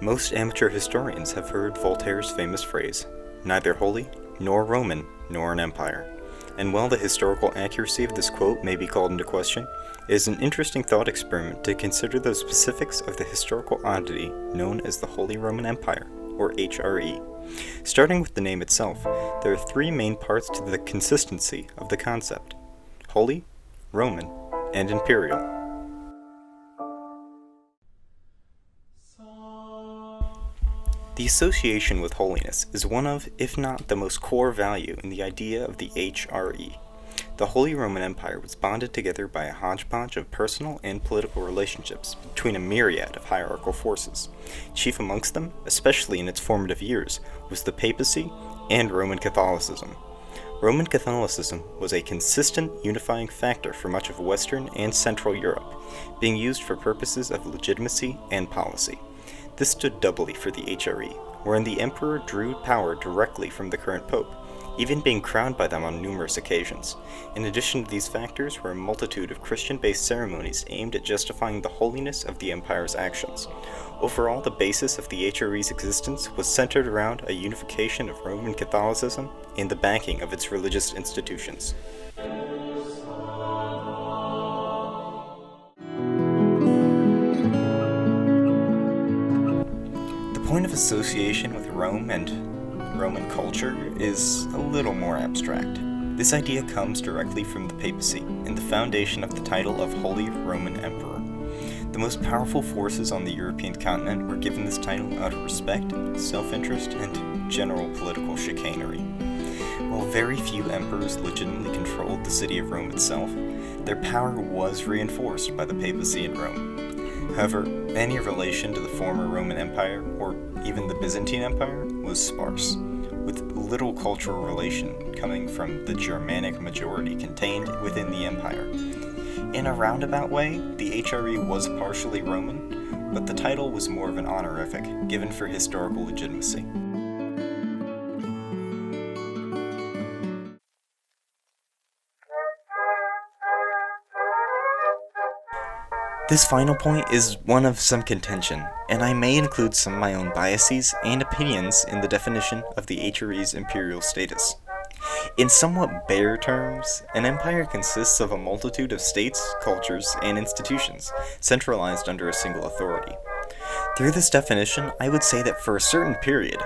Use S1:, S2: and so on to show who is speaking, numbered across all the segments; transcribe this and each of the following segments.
S1: Most amateur historians have heard Voltaire's famous phrase, "Neither holy, nor Roman, nor an empire." And while the historical accuracy of this quote may be called into question, it is an interesting thought experiment to consider the specifics of the historical oddity known as the Holy Roman Empire, or HRE. Starting with the name itself, there are three main parts to the consistency of the concept: Holy, Roman, and Imperial. The association with holiness is one of, if not the most core value in the idea of the HRE. The Holy Roman Empire was bonded together by a hodgepodge of personal and political relationships between a myriad of hierarchical forces. Chief amongst them, especially in its formative years, was the papacy and Roman Catholicism. Roman Catholicism was a consistent unifying factor for much of Western and Central Europe, being used for purposes of legitimacy and policy. This stood doubly for the HRE, wherein the emperor drew power directly from the current pope, even being crowned by them on numerous occasions. In addition to these factors were a multitude of Christian-based ceremonies aimed at justifying the holiness of the empire's actions. Overall, the basis of the HRE's existence was centered around a unification of Roman Catholicism and the backing of its religious institutions. The point of association with Rome and Roman culture is a little more abstract. This idea comes directly from the papacy and the foundation of the title of Holy Roman Emperor. The most powerful forces on the European continent were given this title out of respect, self-interest, and general political chicanery. While very few emperors legitimately controlled the city of Rome itself, their power was reinforced by the papacy in Rome. However, any relation to the former Roman Empire, or even the Byzantine Empire, was sparse, with little cultural relation coming from the Germanic majority contained within the empire. In a roundabout way, the HRE was partially Roman, but the title was more of an honorific, given for historical legitimacy. This final point is one of some contention, and I may include some of my own biases and opinions in the definition of the HRE's imperial status. In somewhat bare terms, an empire consists of a multitude of states, cultures, and institutions, centralized under a single authority. Through this definition, I would say that for a certain period,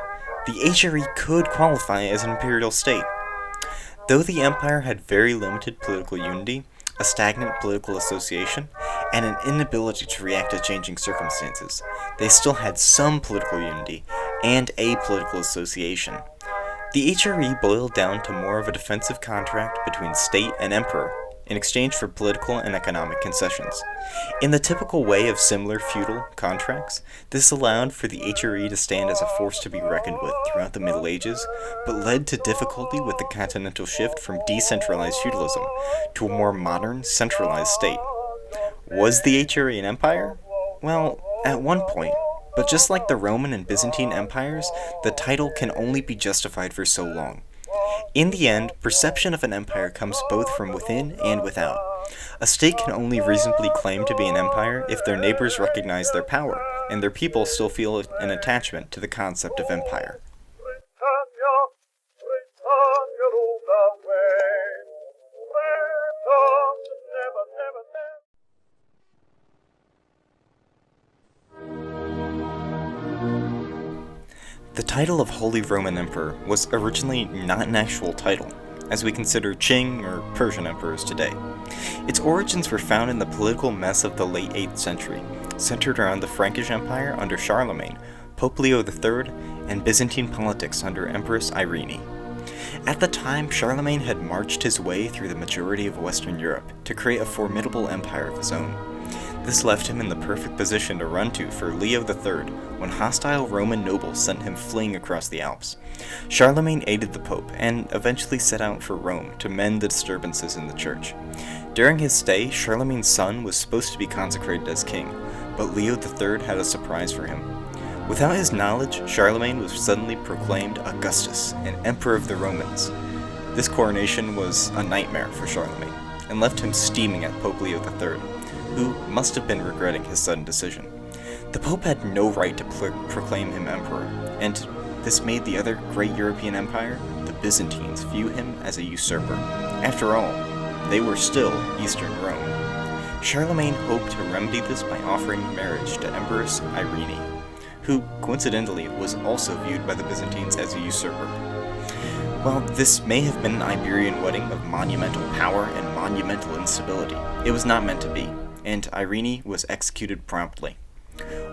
S1: the HRE could qualify as an imperial state. Though the empire had very limited political unity, a stagnant political association, and an inability to react to changing circumstances, they still had some political unity and a political association. The HRE boiled down to more of a defensive contract between state and emperor in exchange for political and economic concessions. In the typical way of similar feudal contracts, this allowed for the HRE to stand as a force to be reckoned with throughout the Middle Ages, but led to difficulty with the continental shift from decentralized feudalism to a more modern, centralized state. Was the HRE an empire? Well, at one point, but just like the Roman and Byzantine empires, the title can only be justified for so long. In the end, perception of an empire comes both from within and without. A state can only reasonably claim to be an empire if their neighbors recognize their power, and their people still feel an attachment to the concept of empire. The title of Holy Roman Emperor was originally not an actual title, as we consider Qing or Persian emperors today. Its origins were found in the political mess of the late 8th century, centered around the Frankish Empire under Charlemagne, Pope Leo III, and Byzantine politics under Empress Irene. At the time, Charlemagne had marched his way through the majority of Western Europe to create a formidable empire of his own. This left him in the perfect position to run to for Leo III when hostile Roman nobles sent him fleeing across the Alps. Charlemagne aided the Pope and eventually set out for Rome to mend the disturbances in the church. During his stay, Charlemagne's son was supposed to be consecrated as king, but Leo III had a surprise for him. Without his knowledge, Charlemagne was suddenly proclaimed Augustus and Emperor of the Romans. This coronation was a nightmare for Charlemagne and left him steaming at Pope Leo III, who must have been regretting his sudden decision. The Pope had no right to proclaim him emperor, and this made the other great European empire, the Byzantines, view him as a usurper. After all, they were still Eastern Rome. Charlemagne hoped to remedy this by offering marriage to Empress Irene, who, coincidentally, was also viewed by the Byzantines as a usurper. While this may have been an Iberian wedding of monumental power and monumental instability, it was not meant to be, and Irene was executed promptly.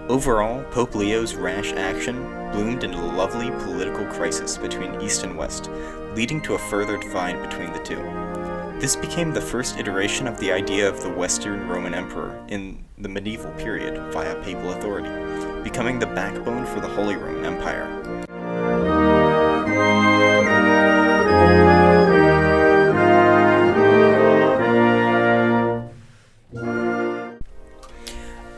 S1: Overall, Pope Leo's rash action bloomed into a lovely political crisis between East and West, leading to a further divide between the two. This became the first iteration of the idea of the Western Roman Emperor in the medieval period via papal authority, becoming the backbone for the Holy Roman Empire.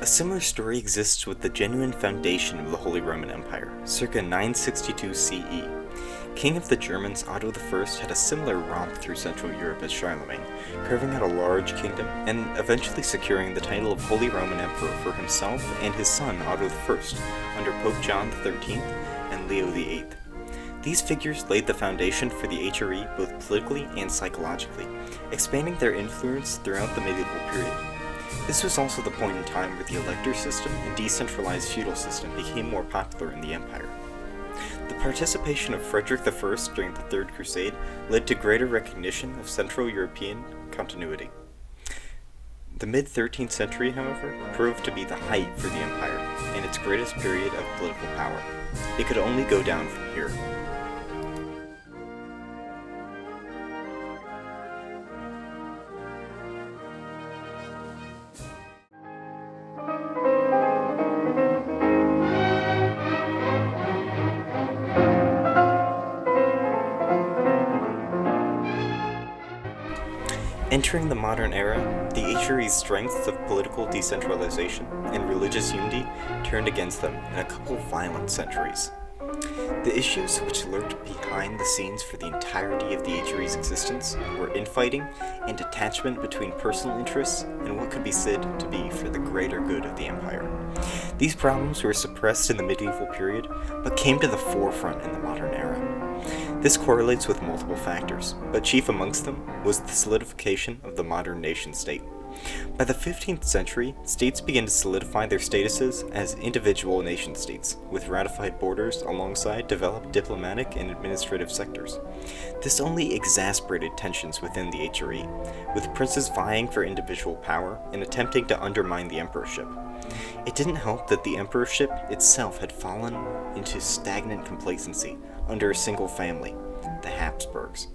S1: A similar story exists with the genuine foundation of the Holy Roman Empire, circa 962 CE. King of the Germans Otto I had a similar romp through Central Europe as Charlemagne, carving out a large kingdom and eventually securing the title of Holy Roman Emperor for himself and his son Otto I under Pope John XIII and Leo VIII. These figures laid the foundation for the HRE both politically and psychologically, expanding their influence throughout the medieval period. This was also the point in time where the elector system and decentralized feudal system became more popular in the empire. The participation of Frederick I during the Third Crusade led to greater recognition of Central European continuity. The mid-13th century, however, proved to be the height for the empire and its greatest period of political power. It could only go down from here. Entering the modern era, the HRE's strengths of political decentralization and religious unity turned against them in a couple violent centuries. The issues which lurked behind the scenes for the entirety of the HRE's existence were infighting and detachment between personal interests and what could be said to be for the greater good of the empire. These problems were suppressed in the medieval period, but came to the forefront in the modern era. This correlates with multiple factors, but chief amongst them was the solidification of the modern nation-state. By the 15th century, states began to solidify their statuses as individual nation-states, with ratified borders alongside developed diplomatic and administrative sectors. This only exacerbated tensions within the HRE, with princes vying for individual power and attempting to undermine the emperorship. It didn't help that the emperorship itself had fallen into stagnant complacency under a single family, the Habsburgs.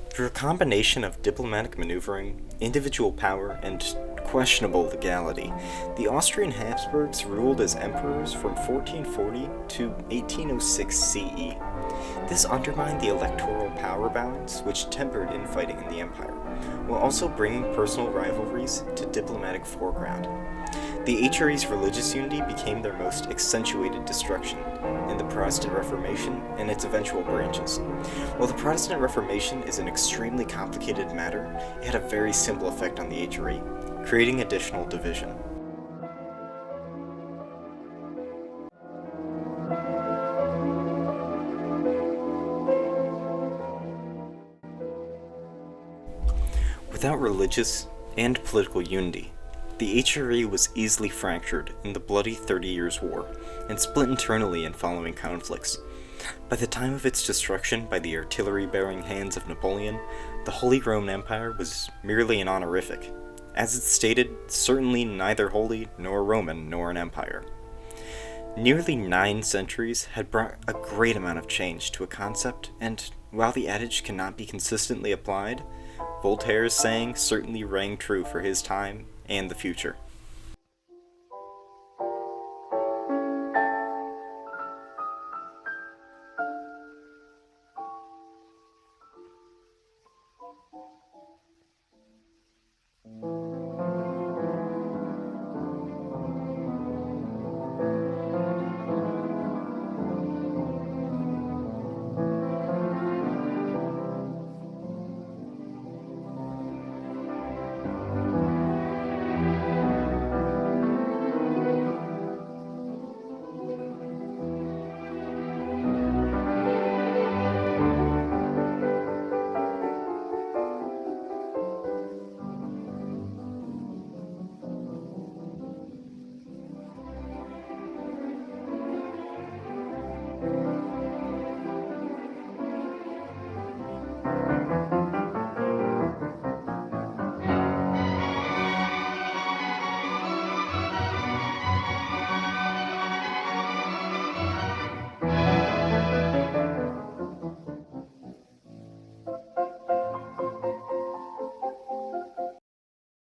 S1: Through a combination of diplomatic maneuvering, individual power, and questionable legality, the Austrian Habsburgs ruled as emperors from 1440 to 1806 CE. This undermined the electoral power balance which tempered infighting in the empire, while also bringing personal rivalries to diplomatic foreground. The HRE's religious unity became their most accentuated destruction in the Protestant Reformation and its eventual branches. While the Protestant Reformation is an extremely complicated matter, it had a very simple effect on the HRE, creating additional division. Without religious and political unity, the HRE was easily fractured in the bloody 30 Years' War and split internally in following conflicts. By the time of its destruction by the artillery-bearing hands of Napoleon, the Holy Roman Empire was merely an honorific. As it stated, certainly neither holy nor Roman nor an empire. Nearly 9 centuries had brought a great amount of change to a concept, and while the adage cannot be consistently applied, Voltaire's saying certainly rang true for his time and the future.